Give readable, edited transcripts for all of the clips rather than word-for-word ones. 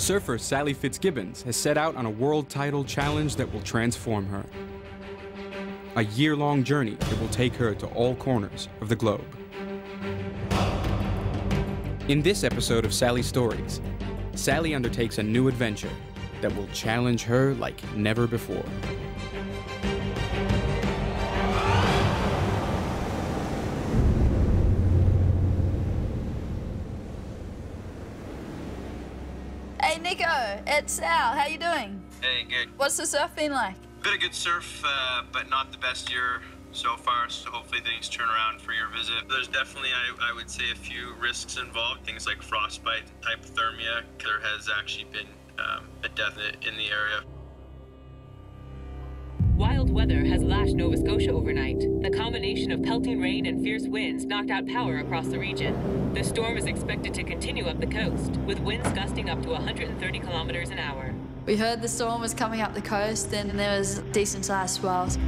surfer Sally Fitzgibbons has set out on a world title challenge that will transform her. A year-long journey that will take her to all corners of the globe. In this episode of Sally's Stories, Sally undertakes a new adventure that will challenge her like never before. Hey Nico, it's Sal. How you doing? Hey, good. What's the surf been like? Been a good surf, but not the best year so far, so hopefully things turn around for your visit. There's definitely, I would say, a few risks involved, things like frostbite, hypothermia. There has actually been a death in the area. Wild weather has lashed Nova Scotia overnight. The combination of pelting rain and fierce winds knocked out power across the region. The storm is expected to continue up the coast, with winds gusting up to 130 kilometers an hour. We heard the storm was coming up the coast and there was decent-sized swells.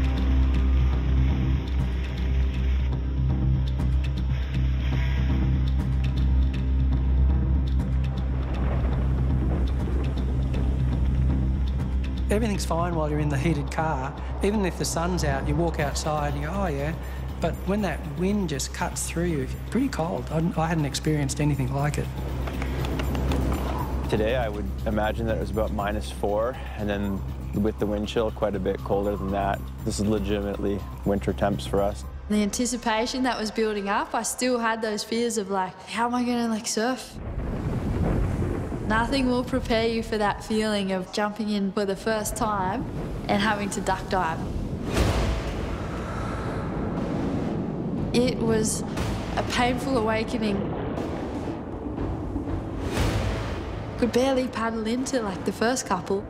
Everything's fine while you're in the heated car. Even if the sun's out, you walk outside and you go, oh yeah. But when that wind just cuts through you, it's pretty cold. I hadn't experienced anything like it. Today I would imagine that it was about -4, and then with the wind chill, quite a bit colder than that. This is legitimately winter temps for us. The anticipation that was building up, I still had those fears of like, how am I gonna surf? Nothing will prepare you for that feeling of jumping in for the first time and having to duck dive. It was a painful awakening. Could barely paddle into like the first couple.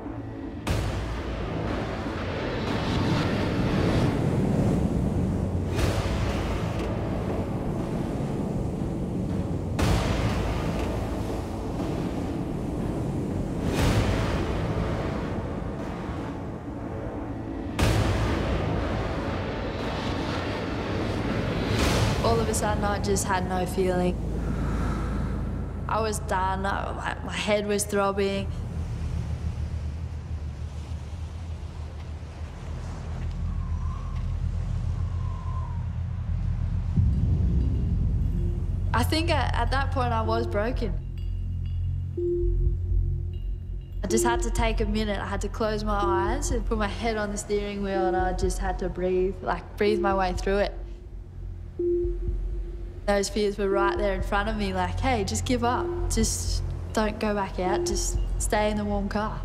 All of a sudden, I just had no feeling. I was done, my head was throbbing. I think at that point I was broken. I just had to take a minute. I had to close my eyes and put my head on the steering wheel, and I just had to breathe my way through it. Those fears were right there in front of me, like, hey, just give up. Just don't go back out, just stay in the warm car.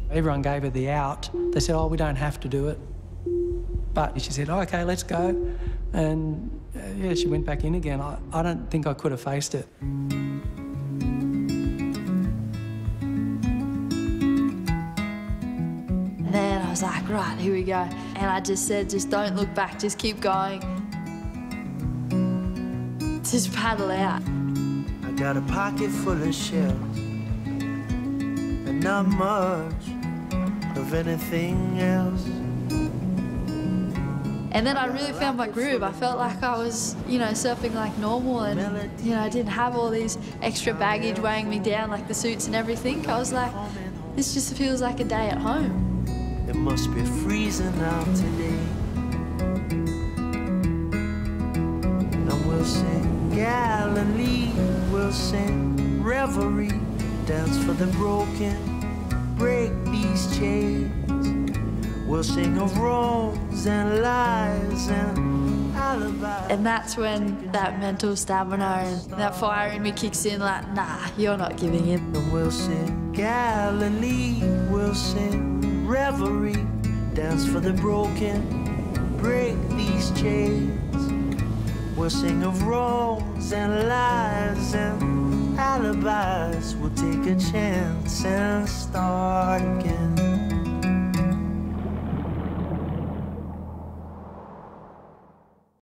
Everyone gave her the out. They said, oh, we don't have to do it. But she said, oh, okay, let's go. And yeah, she went back in again. I don't think I could have faced it. And then I was like, right, here we go. And I just said, just don't look back, just keep going. Just paddle out. I got a pocket full of shells and not much of anything else. And then I really found my groove. I felt like I was, surfing like normal, and, I didn't have all these extra baggage weighing me down, like the suits and everything. I was like, this just feels like a day at home. It must be freezing out today. And we'll sing Galilee, we'll sing reverie, dance for the broken, break these chains. We'll sing of wrongs and lies and alibis. And that's when that mental stamina and that fire in me kicks in, like, nah, you're not giving in. And we'll sing Galilee, we'll sing reverie, dance for the broken, break these chains. We'll sing of wrongs and lies and alibis. We'll take a chance and start again.